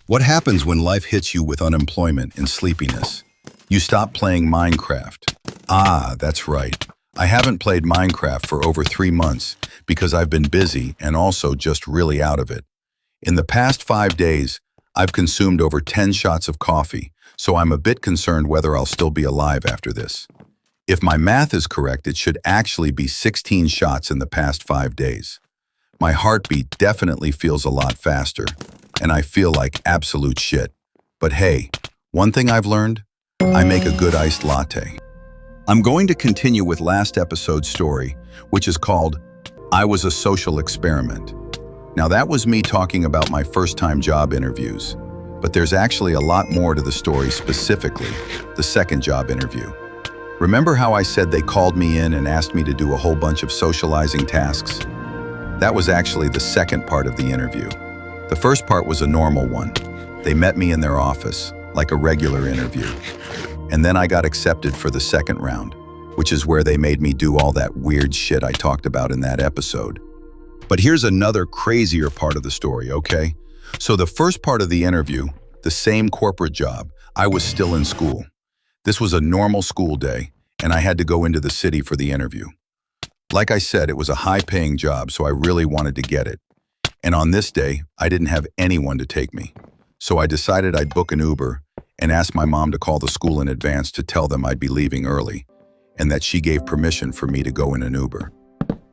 What happens when life hits you with unemployment and sleepiness? You stop playing Minecraft. Ah, that's right. I haven't played Minecraft for over 3 months because I've been busy and also just really out of it. In the past 5 days, I've consumed over 10 shots of coffee, so I'm a bit concerned whether I'll still be alive after this. If my math is correct, it should actually be 16 shots in the past 5 days. My heartbeat definitely feels a lot faster, and I feel like absolute shit. But hey, one thing I've learned, I make a good iced latte. I'm going to continue with last episode's story, which is called I Was a Social Experiment. Now that was me talking about my first-time job interviews, but there's actually a lot more to the story, specifically the second job interview. Remember how I said they called me in and asked me to do a whole bunch of socializing tasks? That was actually the second part of the interview. The first part was a normal one. They met me in their office, like a regular interview. And then I got accepted for the second round, which is where they made me do all that weird shit I talked about in that episode. But here's another crazier part of the story, okay? So the first part of the interview, the same corporate job, I was still in school. This was a normal school day, and I had to go into the city for the interview. Like I said, it was a high-paying job, so I really wanted to get it. And on this day, I didn't have anyone to take me. So I decided I'd book an Uber and ask my mom to call the school in advance to tell them I'd be leaving early and that she gave permission for me to go in an Uber.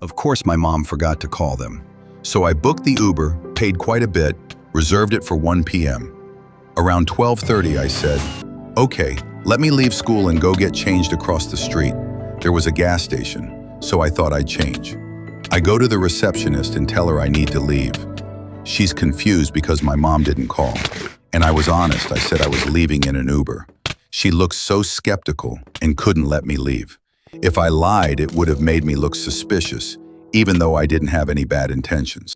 Of course, my mom forgot to call them. So I booked the Uber, paid quite a bit, reserved it for 1 p.m. Around 12:30, I said, "Okay, let me leave school and go get changed across the street." There was a gas station, so I thought I'd change. I go to the receptionist and tell her I need to leave. She's confused because my mom didn't call. And I was honest, I said I was leaving in an Uber. She looked so skeptical and couldn't let me leave. If I lied, it would have made me look suspicious, even though I didn't have any bad intentions.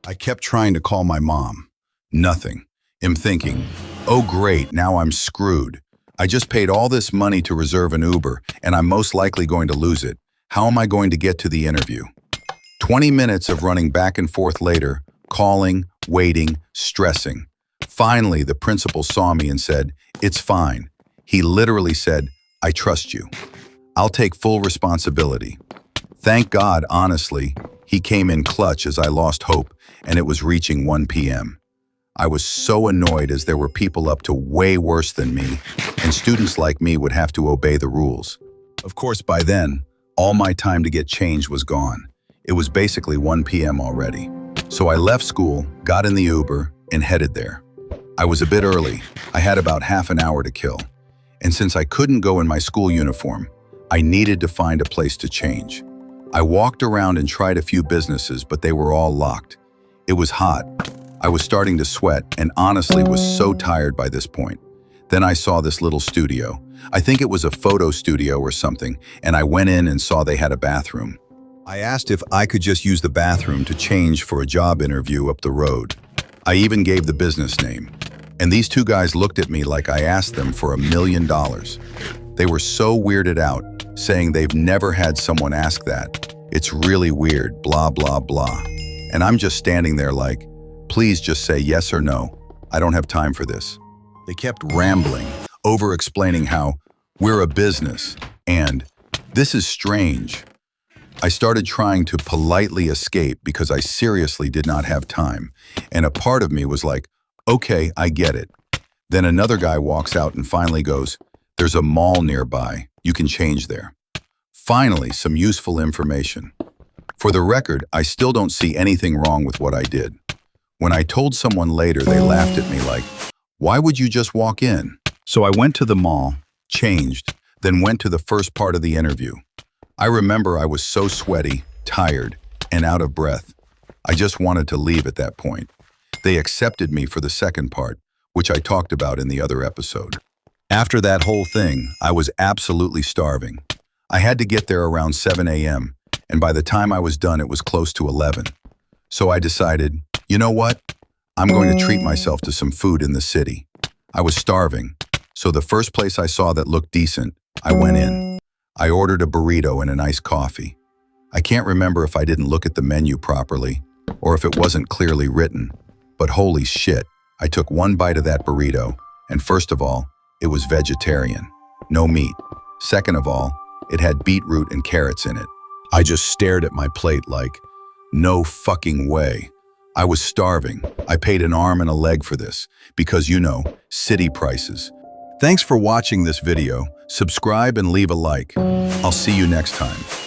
I kept trying to call my mom. Nothing. I'm thinking, oh great, now I'm screwed. I just paid all this money to reserve an Uber, and I'm most likely going to lose it. How am I going to get to the interview? 20 minutes of running back and forth later, calling, waiting, stressing. Finally, the principal saw me and said, "It's fine." He literally said, "I trust you. I'll take full responsibility." Thank God, honestly, he came in clutch as I lost hope and it was reaching 1 p.m. I was so annoyed as there were people up to way worse than me, and students like me would have to obey the rules. Of course, by then, all my time to get changed was gone. It was basically 1 p.m. already. So I left school, got in the Uber, and headed there. I was a bit early. I had about half an hour to kill. And since I couldn't go in my school uniform, I needed to find a place to change. I walked around and tried a few businesses, but they were all locked. It was hot. I was starting to sweat and honestly was so tired by this point. Then I saw this little studio. I think it was a photo studio or something, and I went in and saw they had a bathroom. I asked if I could just use the bathroom to change for a job interview up the road. I even gave the business name. And these two guys looked at me like I asked them for $1 million. They were so weirded out, saying they've never had someone ask that. It's really weird, blah, blah, blah. And I'm just standing there like, please just say yes or no. I don't have time for this. They kept rambling, over-explaining how we're a business and this is strange. I started trying to politely escape because I seriously did not have time. And a part of me was like, okay, I get it. Then another guy walks out and finally goes, "There's a mall nearby. You can change there." Finally, some useful information. For the record, I still don't see anything wrong with what I did. When I told someone later, they laughed at me like, "Why would you just walk in?" So I went to the mall, changed, then went to the first part of the interview. I remember I was so sweaty, tired, and out of breath. I just wanted to leave at that point. They accepted me for the second part, which I talked about in the other episode. After that whole thing, I was absolutely starving. I had to get there around 7 a.m., and by the time I was done, it was close to 11. So I decided, you know what? I'm going to treat myself to some food in the city. I was starving, so the first place I saw that looked decent, I went in. I ordered a burrito and an iced coffee. I can't remember if I didn't look at the menu properly or if it wasn't clearly written, but holy shit, I took one bite of that burrito, and first of all, it was vegetarian. No meat. Second of all, it had beetroot and carrots in it. I just stared at my plate like, no fucking way. I was starving. I paid an arm and a leg for this, because city prices. Thanks for watching this video. Subscribe and leave a like. I'll see you next time.